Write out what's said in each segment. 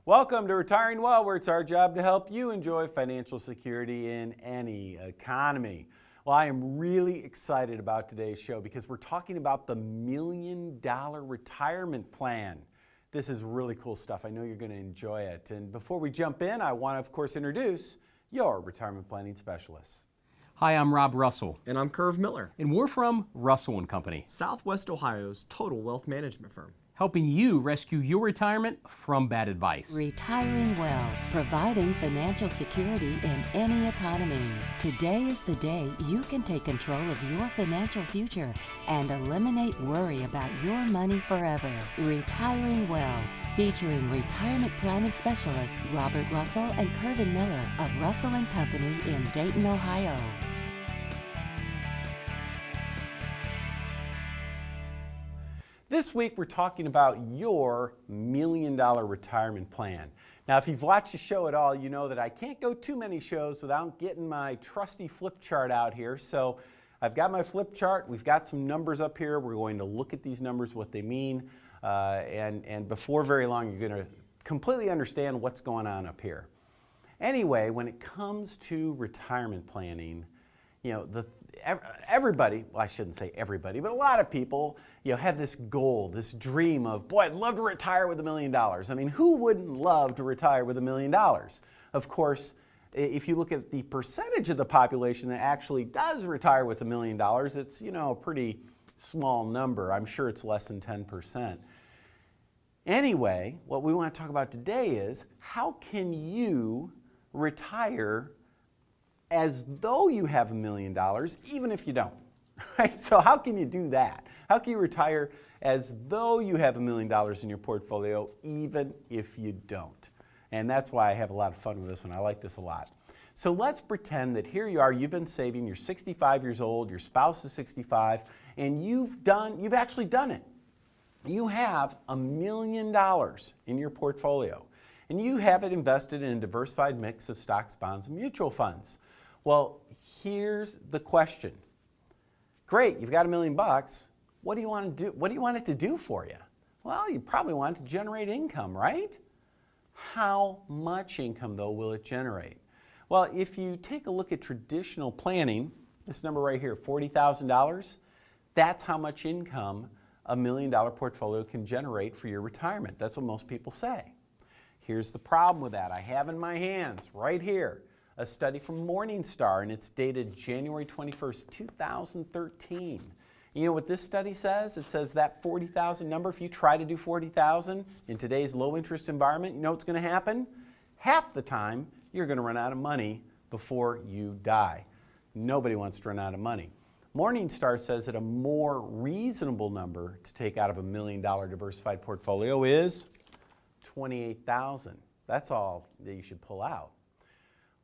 Welcome to Retiring Well, where it's our job to help you enjoy financial security in any economy. Well, I am really excited about today's show because we're talking about the $1 million retirement plan. This is really cool stuff. I know you're going to enjoy it. And before we jump in, I want to, of course, introduce your retirement planning specialists. Hi, I'm Rob Russell. And I'm Curve Miller. And we're from Russell & Company, Southwest Ohio's total wealth management firm, helping you rescue your retirement from bad advice. Retiring well, providing financial security in any economy. Today is the day you can take control of your financial future and eliminate worry about your money forever. Retiring well, featuring retirement planning specialists Robert Russell and Curve Miller of Russell & Company in Dayton, Ohio. This week we're talking about your $1 million retirement plan. Now, if you've watched the show at all, you know that I can't go too many shows without getting my trusty flip chart out here. So I've got my flip chart. We've got some numbers up here. We're going to look at these numbers, what they mean, and before very long you're going to completely understand what's going on up here. Anyway, when it comes to retirement planning, you know, everybody, well, I shouldn't say everybody, but a lot of people, you know, have this goal, this dream of, boy, I'd love to retire with $1 million. I mean, who wouldn't love to retire with $1 million? Of course, if you look at the percentage of the population that actually does retire with $1 million, it's, you know, a pretty small number. I'm sure it's less than 10%. Anyway, what we want to talk about today is how can you retire as though you have $1 million, even if you don't, right? So how can you do that? How can you retire as though you have $1 million in your portfolio, even if you don't? And that's why I have a lot of fun with this one. I like this a lot. So let's pretend that here you are, you've been saving, you're 65 years old, your spouse is 65, and you've actually done it. You have $1 million in your portfolio, and you have it invested in a diversified mix of stocks, bonds, and mutual funds. Well, here's the question. Great, you've got $1 million. What do you want to do? What do you want it to do for you? Well, you probably want it to generate income, right? How much income, though, will it generate? Well, if you take a look at traditional planning, this number right here, $40,000, that's how much income a $1 million portfolio can generate for your retirement. That's what most people say. Here's the problem with that. I have in my hands right here a study from Morningstar, and it's dated January 21st, 2013. You know what this study says? It says that 40,000 number, if you try to do 40,000 in today's low interest environment, you know what's going to happen? Half the time, you're going to run out of money before you die. Nobody wants to run out of money. Morningstar says that a more reasonable number to take out of $1 million diversified portfolio is 28,000. That's all that you should pull out.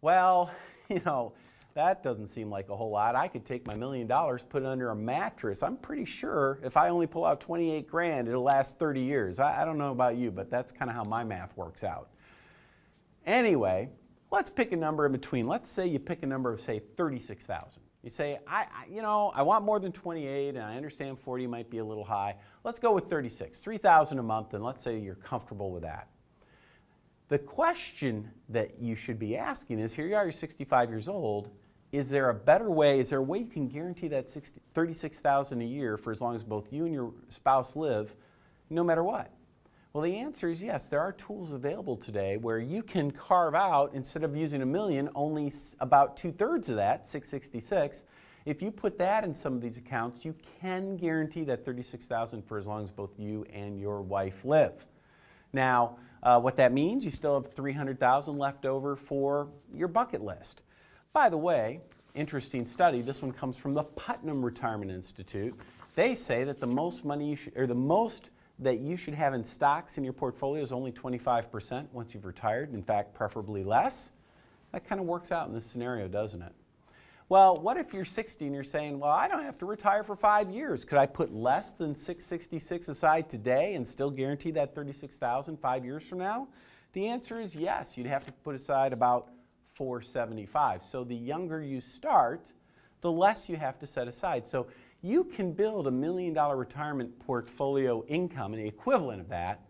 Well, you know, that doesn't seem like a whole lot. I could take my $1 million, put it under a mattress. I'm pretty sure if I only pull out 28 grand, it'll last 30 years. I don't know about you, but that's kind of how my math works out. Anyway, let's pick a number in between. Let's say you pick a number of, say, 36,000. You say, I want more than 28, and I understand 40 might be a little high. Let's go with 36, 3,000 a month, and let's say you're comfortable with that. The question that you should be asking is, here you are, you're 65 years old, is there a better way, is there a way you can guarantee that $36,000 a year for as long as both you and your spouse live, no matter what? Well, the answer is yes. There are tools available today where you can carve out, instead of using $1 million, only about 2/3 of that, $666. If you put that in some of these accounts, you can guarantee that $36,000 for as long as both you and your wife live. Now, what that means, you still have $300,000 left over for your bucket list. By the way, interesting study, this one comes from the Putnam Retirement Institute. They say that the most money you should, or the most that you should have in stocks in your portfolio is only 25% once you've retired. In fact, preferably less. That kind of works out in this scenario, doesn't it? Well, what if you're 60 and you're saying, well, I don't have to retire for 5 years. Could I put less than $666 aside today and still guarantee that $36,000 5 years from now? The answer is yes. You'd have to put aside about $475. So the younger you start, the less you have to set aside. So you can build $1 million retirement portfolio income and the equivalent of that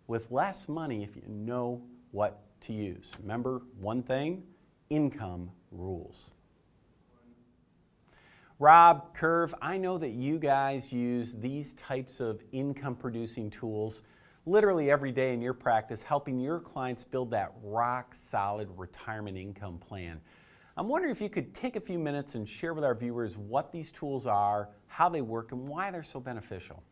with less money if you know what to use. Remember one thing, income rules. Rob, Curve, I know that you guys use these types of income producing tools literally every day in your practice, helping your clients build that rock solid retirement income plan. I'm wondering if you could take a few minutes and share with our viewers what these tools are, how they work, and why they're so beneficial.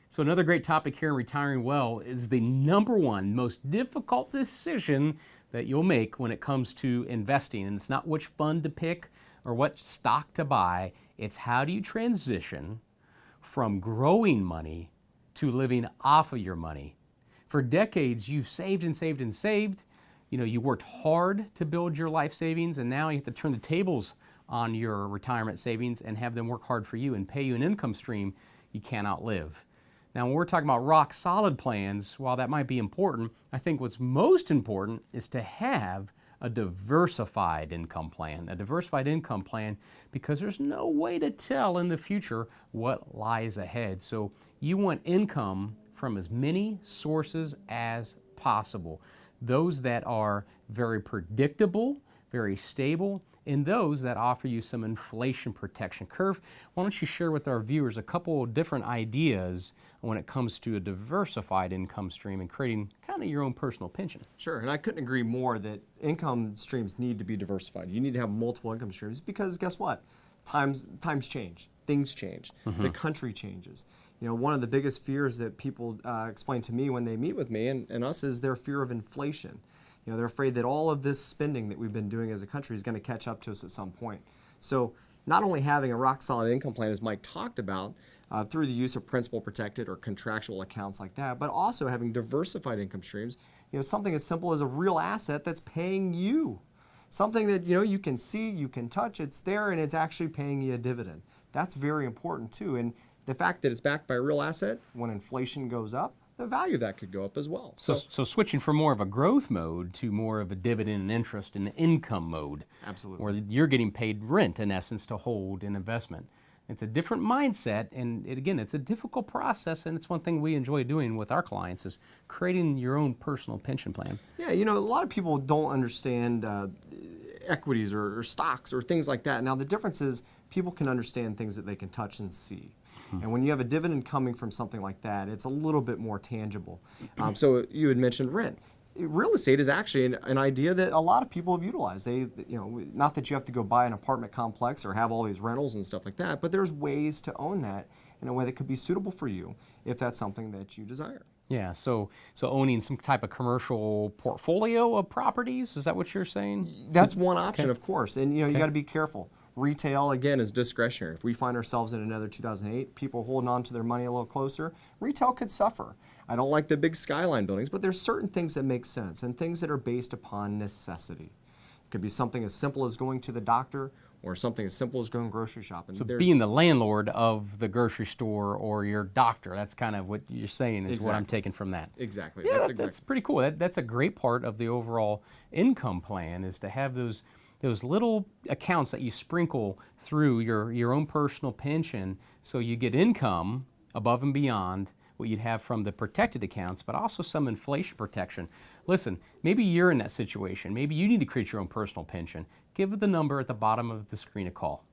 So another great topic here in Retiring Well is the number one most difficult decision that you'll make when it comes to investing. And it's not which fund to pick or what stock to buy. It's how do you transition from growing money to living off of your money. For decades, you've saved and saved and saved. You know, you worked hard to build your life savings, and now you have to turn the tables on your retirement savings and have them work hard for you and pay you an income stream you can't outlive. Now, when we're talking about rock solid plans, while that might be important, I think what's most important is to have a diversified income plan. A diversified income plan, because there's no way to tell in the future what lies ahead. So you want income from as many sources as possible. Those that are very predictable, very stable, and those that offer you some inflation protection. Curve, why don't you share with our viewers a couple of different ideas when it comes to a diversified income stream and creating kind of your own personal pension? Sure, and I couldn't agree more that income streams need to be diversified. You need to have multiple income streams because guess what? Times change, things change, the country changes. You know, one of the biggest fears that people explain to me when they meet with me and us is their fear of inflation. You know, they're afraid that all of this spending that we've been doing as a country is going to catch up to us at some point. So not only having a rock solid income plan, as Mike talked about, through the use of principal protected or contractual accounts like that, but also having diversified income streams. You know, something as simple as a real asset that's paying you. Something that, you know, you can see, you can touch, it's there, and it's actually paying you a dividend. That's very important too. And the fact that it's backed by a real asset, when inflation goes up, the value of that could go up as well. So switching from more of a growth mode to more of a dividend and interest in the income mode. Absolutely. Where you're getting paid rent, in essence, to hold an investment. It's a different mindset, and again, it's a difficult process, and it's one thing we enjoy doing with our clients is creating your own personal pension plan. Yeah, you know, a lot of people don't understand equities or stocks or things like that. Now, the difference is people can understand things that they can touch and see. And when you have a dividend coming from something like that, it's a little bit more tangible. So you had mentioned rent. Real estate is actually an idea that a lot of people have utilized. They, you know, not that you have to go buy an apartment complex or have all these rentals and stuff like that, but there's ways to own that in a way that could be suitable for you if that's something that you desire. Yeah, so owning some type of commercial portfolio of properties, is that what you're saying? That's one option, of course, and you know, you Okay. got to be careful. Retail, again, is discretionary. If we find ourselves in another 2008, people holding on to their money a little closer, retail could suffer. I don't like the big skyline buildings, but there's certain things that make sense and things that are based upon necessity. It could be something as simple as going to the doctor or something as simple as going grocery shopping. So being the landlord of the grocery store or your doctor, that's kind of what you're saying is what I'm taking from that. Exactly. Yeah, that's pretty cool. That's a great part of the overall income plan is to have those little accounts that you sprinkle through your own personal pension so you get income above and beyond what you'd have from the protected accounts, but also some inflation protection. Listen, maybe you're in that situation. Maybe you need to create your own personal pension. Give the number at the bottom of the screen a call.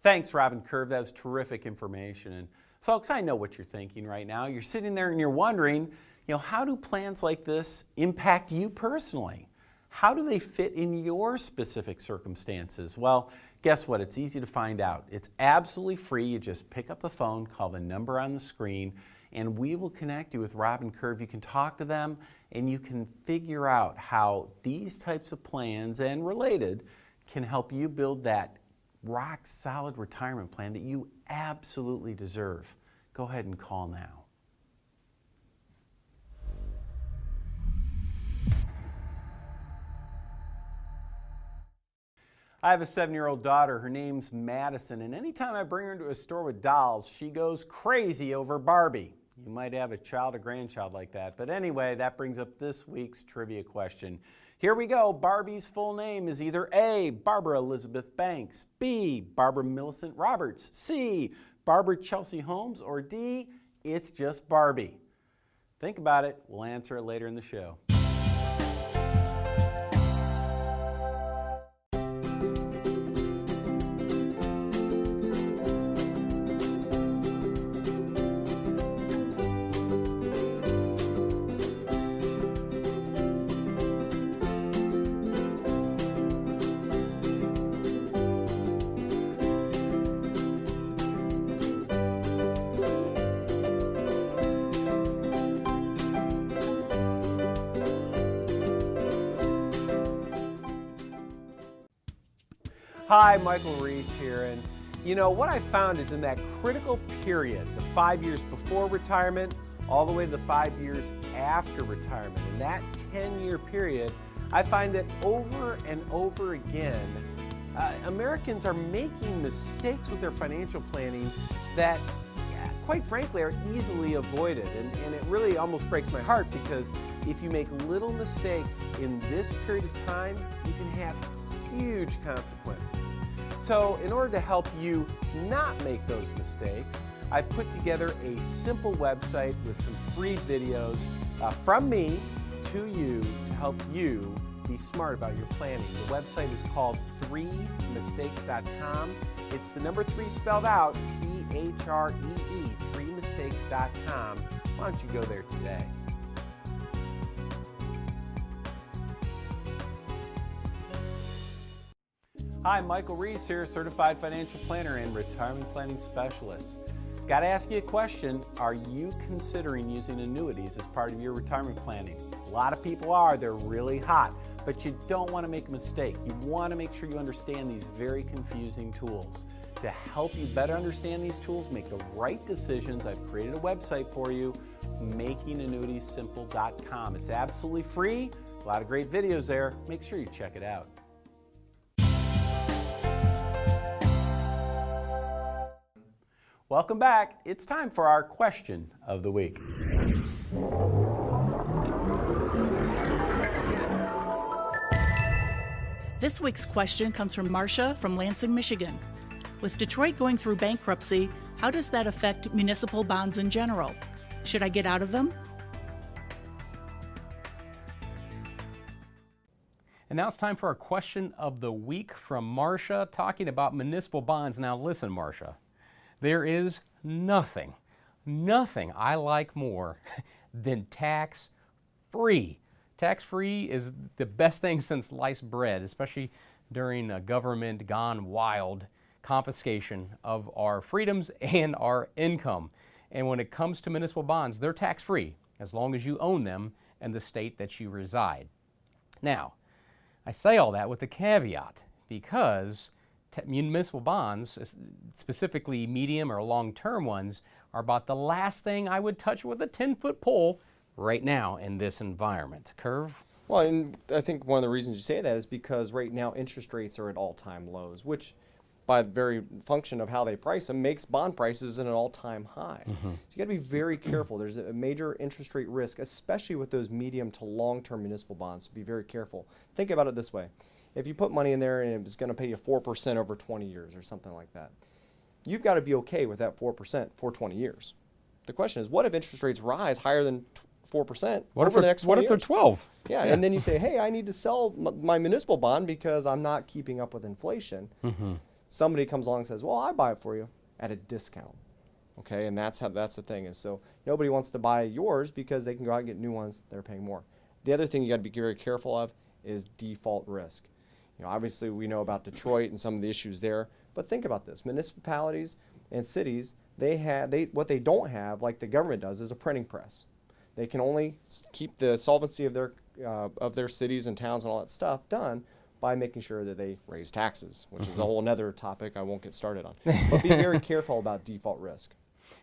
Thanks, Robin Curve. That was terrific information. And folks, I know what you're thinking right now. You're sitting there and you're wondering, you know, how do plans like this impact you personally? How do they fit in your specific circumstances? Well, guess what? It's easy to find out. It's absolutely free. You just pick up the phone, call the number on the screen, and we will connect you with Robin Curve. You can talk to them, and you can figure out how these types of plans and related can help you build that rock-solid retirement plan that you absolutely deserve. Go ahead and call now. I have a 7-year-old daughter. Her name's Madison, and anytime I bring her into a store with dolls, she goes crazy over Barbie. You might have a child or grandchild like that. But anyway, that brings up this week's trivia question. Here we go. Barbie's full name is either A, Barbara Elizabeth Banks, B, Barbara Millicent Roberts, C, Barbara Chelsea Holmes, or D, it's just Barbie. Think about it. We'll answer it later in the show. Hi, Michael Reese here, and you know what I found is in that critical period, the 5 years before retirement, all the way to the 5 years after retirement, in that 10-year period, I find that over and over again, Americans are making mistakes with their financial planning that, quite frankly, are easily avoided, and it really almost breaks my heart because if you make little mistakes in this period of time, you can have huge consequences. So in order to help you not make those mistakes, I've put together a simple website with some free videos from me to you to help you be smart about your planning. The website is called 3mistakes.com. It's the number 3 spelled out, T-H-R-E-E, 3mistakes.com. Why don't you go there today? Hi, Michael Reese here, Certified Financial Planner and Retirement Planning Specialist. Got to ask you a question. Are you considering using annuities as part of your retirement planning? A lot of people are. They're really hot, but you don't want to make a mistake. You want to make sure you understand these very confusing tools. To help you better understand these tools, make the right decisions, I've created a website for you, makingannuitiessimple.com. It's absolutely free. A lot of great videos there. Make sure you check it out. Welcome back. It's time for our question of the week. This week's question comes from Marcia from Lansing, Michigan. With Detroit going through bankruptcy, how does that affect municipal bonds in general? Should I get out of them? And now it's time for our question of the week from Marcia talking about municipal bonds. Now listen, Marcia. There is nothing I like more than tax-free. Tax-free is the best thing since sliced bread, especially during a government gone wild confiscation of our freedoms and our income. And when it comes to municipal bonds, they're tax-free as long as you own them in the state that you reside. Now, I say all that with a caveat because municipal bonds, specifically medium or long-term ones, are about the last thing I would touch with a 10-foot pole right now in this environment. Curve? Well, and I think one of the reasons you say that is because right now interest rates are at all-time lows, which by the very function of how they price them makes bond prices at an all-time high. So you got to be very careful. There's a major interest rate risk, especially with those medium to long-term municipal bonds. So be very careful. Think about it this way. If you put money in there and it was going to pay you 4% over 20 years or something like that, you've got to be okay with that 4% for 20 years. The question is, what if interest rates rise higher than 4% over the next 20 years? What if they're 12? Yeah, and then you say, hey, I need to sell my municipal bond because I'm not keeping up with inflation. Somebody comes along and says, well, I buy it for you at a discount. Okay, and that's the thing is, so nobody wants to buy yours because they can go out and get new ones that are paying more. The other thing you got to be very careful of is default risk. You know, obviously we know about Detroit and some of the issues there, but think about this. Municipalities and cities, what they don't have, like the government does, is a printing press. They can only keep the solvency of their cities and towns and all that stuff done by making sure that they raise taxes, which is a whole other topic I won't get started on. But be very careful about default risk.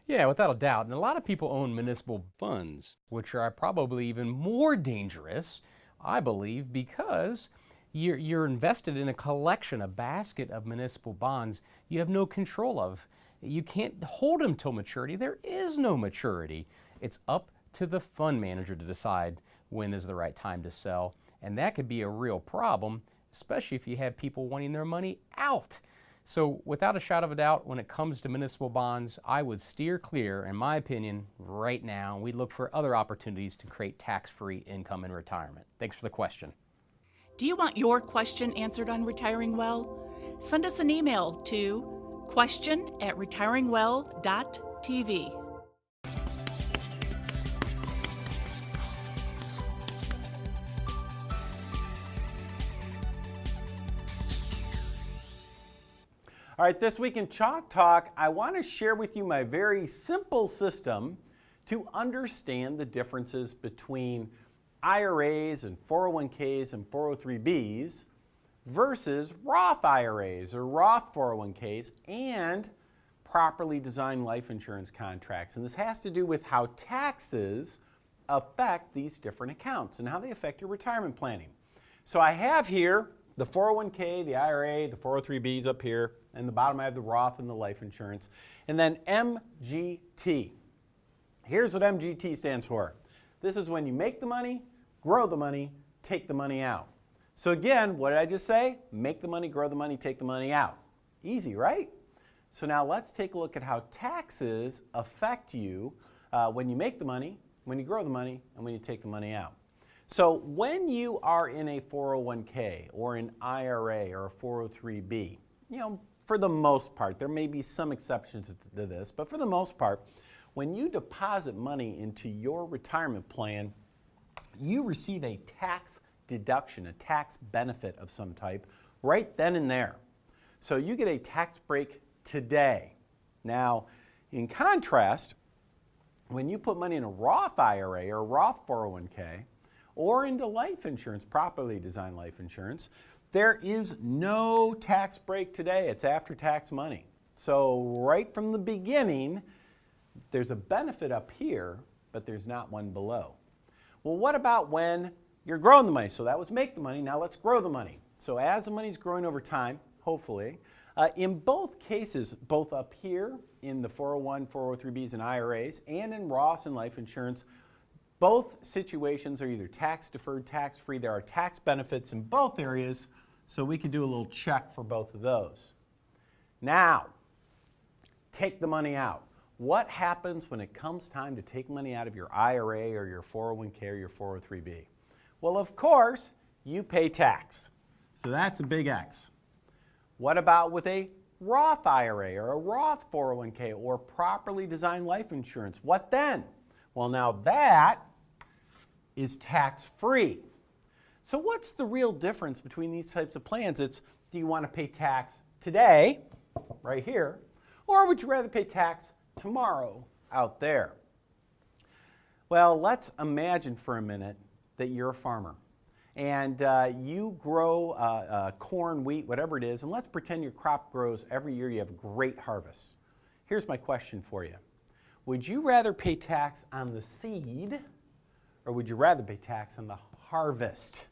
Yeah, without a doubt. And a lot of people own municipal funds, which are probably even more dangerous, I believe, because you're invested in a collection, a basket of municipal bonds you have no control of. You can't hold them till maturity. There is no maturity. It's up to the fund manager to decide when is the right time to sell. And that could be a real problem, especially if you have people wanting their money out. So without a shadow of a doubt, when it comes to municipal bonds, I would steer clear, in my opinion, right now. We'd look for other opportunities to create tax-free income in retirement. Thanks for the question. Do you want your question answered on Retiring Well? Send us an email to question@retiringwell.tv. All right, this week in Chalk Talk, I want to share with you my very simple system to understand the differences between IRAs and 401ks and 403bs versus Roth IRAs or Roth 401ks and properly designed life insurance contracts. And this has to do with how taxes affect these different accounts and how they affect your retirement planning. So I have here the 401k, the IRA, the 403bs up here, and the bottom I have the Roth and the life insurance. And then MGT. Here's what MGT stands for. This is when you make the money, grow the money, take the money out. So again, what did I just say? Make the money, grow the money, take the money out. Easy, right? So now let's take a look at how taxes affect you when you make the money, when you grow the money, and when you take the money out. So when you are in a 401k or an IRA or a 403b, for the most part, there may be some exceptions to this, but for the most part, when you deposit money into your retirement plan, you receive a tax deduction, a tax benefit of some type, right then and there. So you get a tax break today. Now, in contrast, when you put money in a Roth IRA or a Roth 401k, or into life insurance, properly designed life insurance, there is no tax break today. It's after-tax money. So right from the beginning, there's a benefit up here, but there's not one below. Well, what about when you're growing the money? So that was make the money. Now let's grow the money. So as the money's growing over time, hopefully, in both cases, both up here in the 401, 403bs and IRAs, and in Roths and life insurance, both situations are either tax deferred, tax free. There are tax benefits in both areas, so we could do a little check for both of those. Now, take the money out. What happens when it comes time to take money out of your IRA or your 401k or your 403b? Well, of course, you pay tax. So that's a big X. What about with a Roth IRA or a Roth 401k or properly designed life insurance? What then? Well, now that is tax-free. So what's the real difference between these types of plans? It's, do you want to pay tax today, right here, or would you rather pay tax tomorrow out there? Well, let's imagine for a minute that you're a farmer and you grow corn, wheat, whatever it is, and let's pretend your crop grows every year, you have a great harvest. Here's my question for you. Would you rather pay tax on the seed or would you rather pay tax on the harvest?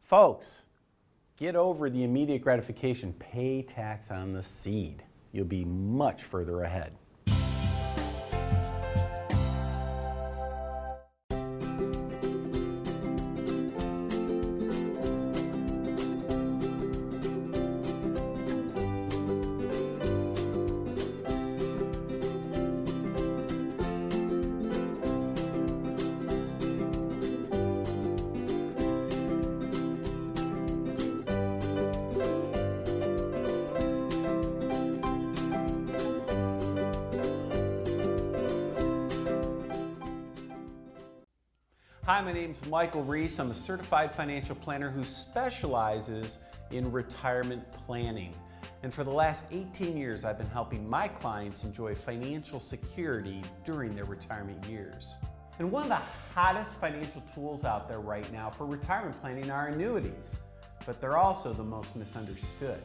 Folks, get over the immediate gratification. Pay tax on the seed. You'll be much further ahead. Hi, my name's Michael Reese. I'm a certified financial planner who specializes in retirement planning. And for the last 18 years, I've been helping my clients enjoy financial security during their retirement years. And one of the hottest financial tools out there right now for retirement planning are annuities, but they're also the most misunderstood.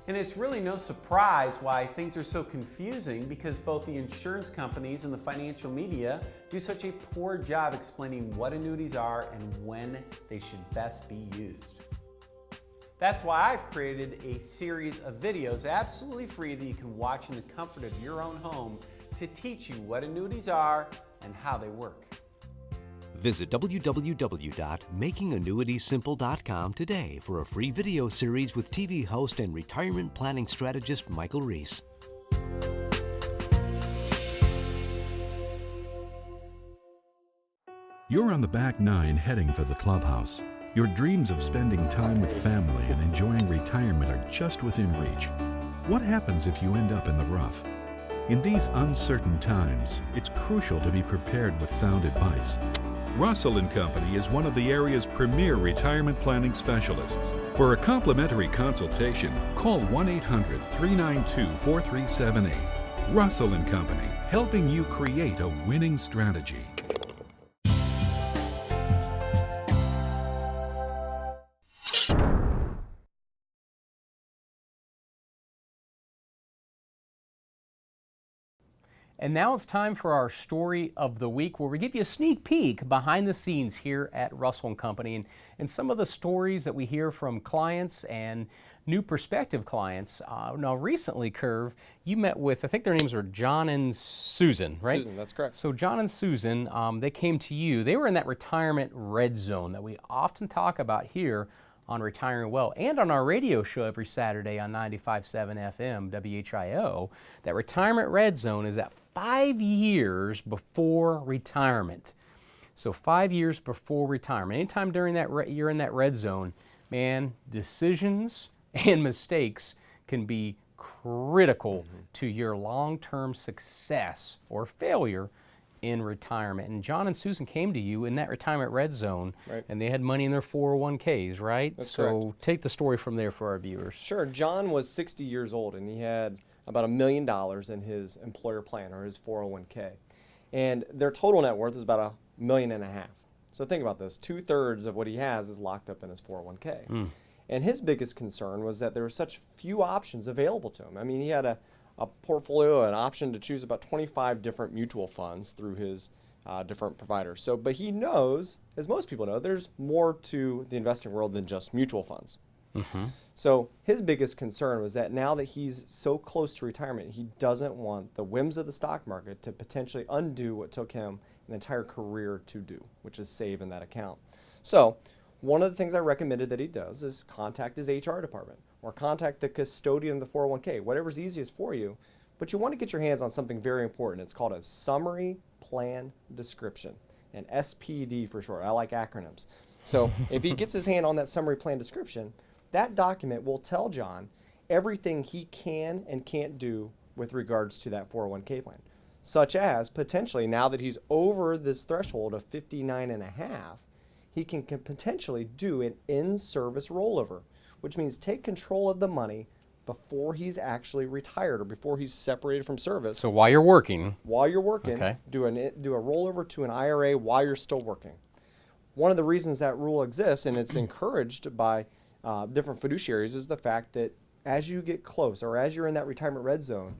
And it's really no surprise why things are so confusing because both the insurance companies and the financial media do such a poor job explaining what annuities are and when they should best be used. That's why I've created a series of videos absolutely free that you can watch in the comfort of your own home to teach you what annuities are and how they work. Visit www.makingannuitysimple.com today for a free video series with TV host and retirement planning strategist Michael Reese. You're on the back nine heading for the clubhouse. Your dreams of spending time with family and enjoying retirement are just within reach. What happens if you end up in the rough? In these uncertain times, it's crucial to be prepared with sound advice. Russell & Company is one of the area's premier retirement planning specialists. For a complimentary consultation, call 1-800-392-4378. Russell & Company, helping you create a winning strategy. And now it's time for our story of the week, where we give you a sneak peek behind the scenes here at Russell & Company and some of the stories that we hear from clients and new prospective clients. Now recently, Curve, you met with, I think their names are John and Susan, right? Susan, that's correct. So John and Susan, they came to you. They were in that retirement red zone that we often talk about here on Retiring Well and on our radio show every Saturday on 95.7 FM WHIO. That retirement red zone is at 5 years before retirement. So 5 years before retirement. Anytime during that you're in that red zone, man, decisions and mistakes can be critical to your long-term success or failure in retirement. And John and Susan came to you in that retirement red zone, Right. and they had money in their 401ks, right? That's so take the story from there for our viewers. Sure. John was 60 years old, and he had about $1 million in his employer plan, or his 401k. And their total net worth is about $1.5 million. So think about this. 2/3 of what he has is locked up in his 401k. And his biggest concern was that there were such few options available to him. I mean, he had a portfolio, an option to choose about 25 different mutual funds through his different providers. So, but he knows, as most people know, there's more to the investing world than just mutual funds. So his biggest concern was that now that he's so close to retirement, he doesn't want the whims of the stock market to potentially undo what took him an entire career to do, which is save in that account. So one of the things I recommended that he does is contact his HR department or contact the custodian of the 401k, whatever's easiest for you. But you want to get your hands on something very important. It's called a summary plan description, and SPD for short. I like acronyms. So if he gets his hand on that summary plan description, that document will tell John everything he can and can't do with regards to that 401k plan, such as potentially now that he's over this threshold of 59.5, he can potentially do an in-service rollover, which means take control of the money before he's actually retired or before he's separated from service. So while you're working, Okay. do a rollover to an IRA while you're still working. One of the reasons that rule exists, and it's encouraged by different fiduciaries, is the fact that as you get close or as you're in that retirement red zone,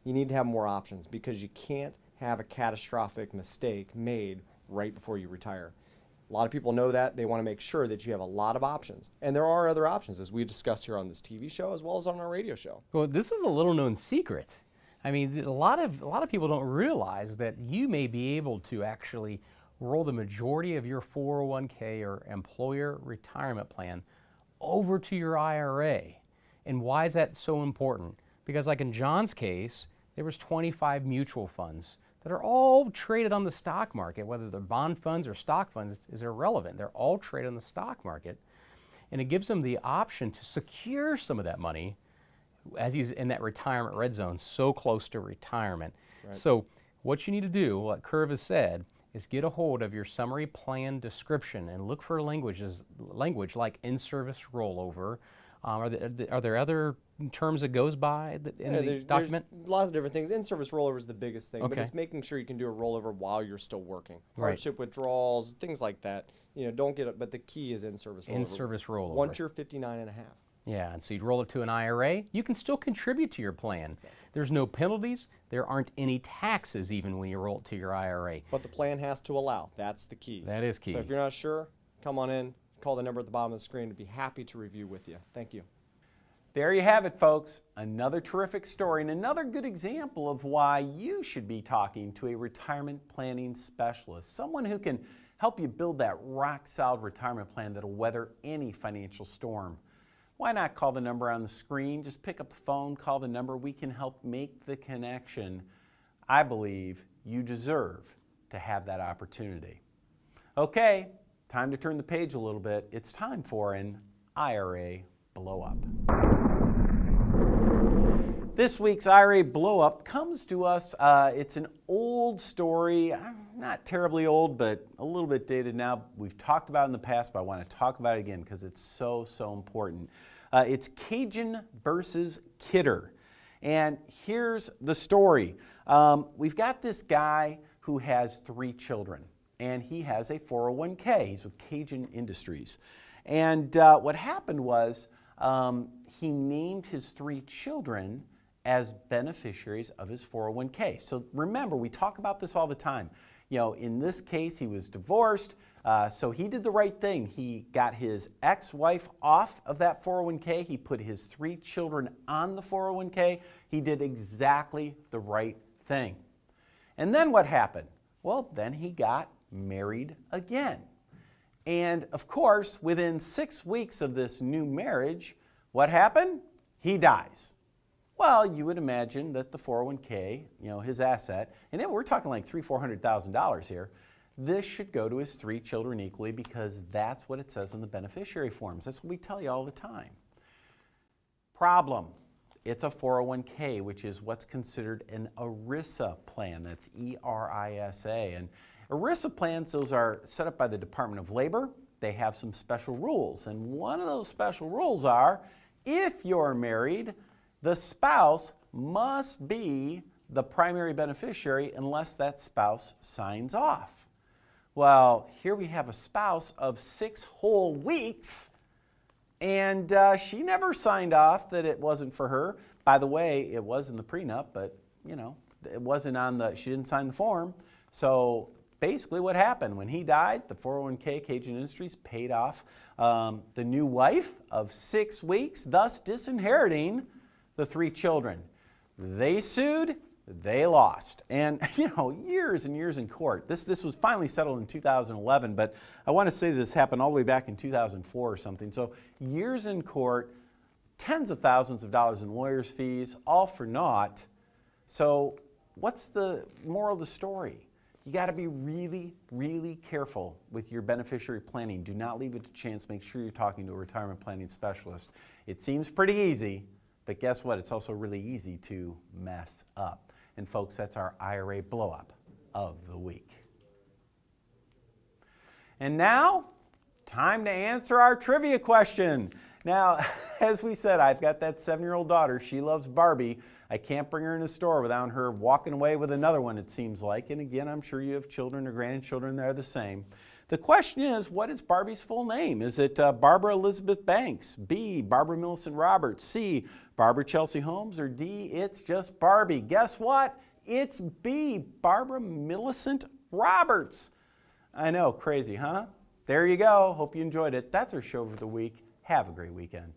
you need to have more options because you can't have a catastrophic mistake made right before you retire. A lot of people know that. They want to make sure that you have a lot of options. And there are other options, as we discussed here on this TV show as well as on our radio show. well, this is a little known secret. I mean, a lot of people don't realize that you may be able to actually roll the majority of your 401k or employer retirement plan over to your IRA. And why is that so important? Because like in John's case, there was 25 mutual funds that are all traded on the stock market. Whether they're bond funds or stock funds is irrelevant. They're all traded on the stock market. And it gives him the option to secure some of that money as he's in that retirement red zone, so close to retirement. Right. So what you need to do, what Curve has said, is get a hold of your summary plan description and look for language like in-service rollover. Are there other terms that goes by in the document? There's lots of different things. In-service rollover is the biggest thing, but Okay. it's making sure you can do a rollover while you're still working. Right. Hardship withdrawals, things like that. You know, don't get it, but the key is in-service rollover. In-service rollover. Once you're 59.5. Yeah, and so you'd roll it to an IRA. You can still contribute to your plan. There's no penalties. There aren't any taxes even when you roll it to your IRA. But the plan has to allow. That's the key. That is key. So if you're not sure, come on in, call the number at the bottom of the screen. We'd be happy to review with you. Thank you. There you have it, folks. Another terrific story and another good example of why you should be talking to a retirement planning specialist, someone who can help you build that rock-solid retirement plan that'll weather any financial storm. Why not call the number on the screen? Just pick up the phone, call the number. We can help make the connection. I believe you deserve to have that opportunity. Okay, time to turn the page a little bit. It's time for an IRA blow-up. This week's IRA blow-up comes to us. It's an old story, not terribly old, but a little bit dated now. We've talked about it in the past, but I want to talk about it again because it's so important. It's Cajun versus Kidder. And here's the story. We've got this guy who has 3 children, and he has a 401k. He's with Cajun Industries. And what happened was he named his 3 children as beneficiaries of his 401k. So remember, we talk about this all the time. You know, in this case, he was divorced, so he did the right thing. He got his ex-wife off of that 401k. He put his 3 children on the 401k. He did exactly the right thing. And then what happened? Well, then he got married again. And of course, within 6 weeks of this new marriage, what happened? He dies. Well, you would imagine that the 401k, you know, his asset, and we're talking like $300,000-$400,000 here, this should go to his 3 children equally because that's what it says in the beneficiary forms. That's what we tell you all the time. Problem. It's a 401k, which is what's considered an ERISA plan. That's E-R-I-S-A. And ERISA plans, those are set up by the Department of Labor. They have some special rules. And one of those special rules are, if you're married, the spouse must be the primary beneficiary unless that spouse signs off. Well, here we have a spouse of 6 whole weeks, and she never signed off that it wasn't for her. By the way, it was in the prenup, but you know, it wasn't on the, she didn't sign the form. So basically what happened, when he died, the 401k, Cajun Industries, paid off the new wife of 6 weeks, thus disinheriting the 3 children. They sued, they lost. And you know, years and years in court. This was finally settled in 2011, but I want to say this happened all the way back in 2004 or something. So years in court, tens of thousands of dollars in lawyers' fees, all for naught. So what's the moral of the story? You got to be really, really careful with your beneficiary planning. Do not leave it to chance. Make sure you're talking to a retirement planning specialist. It seems pretty easy, but guess what? It's also really easy to mess up. And folks, that's our IRA blow-up of the week. And now, time to answer our trivia question. Now, as we said, I've got that 7-year-old daughter. She loves Barbie. I can't bring her in the store without her walking away with another one, it seems like. And again, I'm sure you have children or grandchildren that are the same. The question is, what is Barbie's full name? Is it Barbara Elizabeth Banks, B, Barbara Millicent Roberts, C, Barbara Chelsea Holmes, or D, it's just Barbie? Guess what? It's B, Barbara Millicent Roberts. I know, crazy, huh? There you go. Hope you enjoyed it. That's our show for the week. Have a great weekend.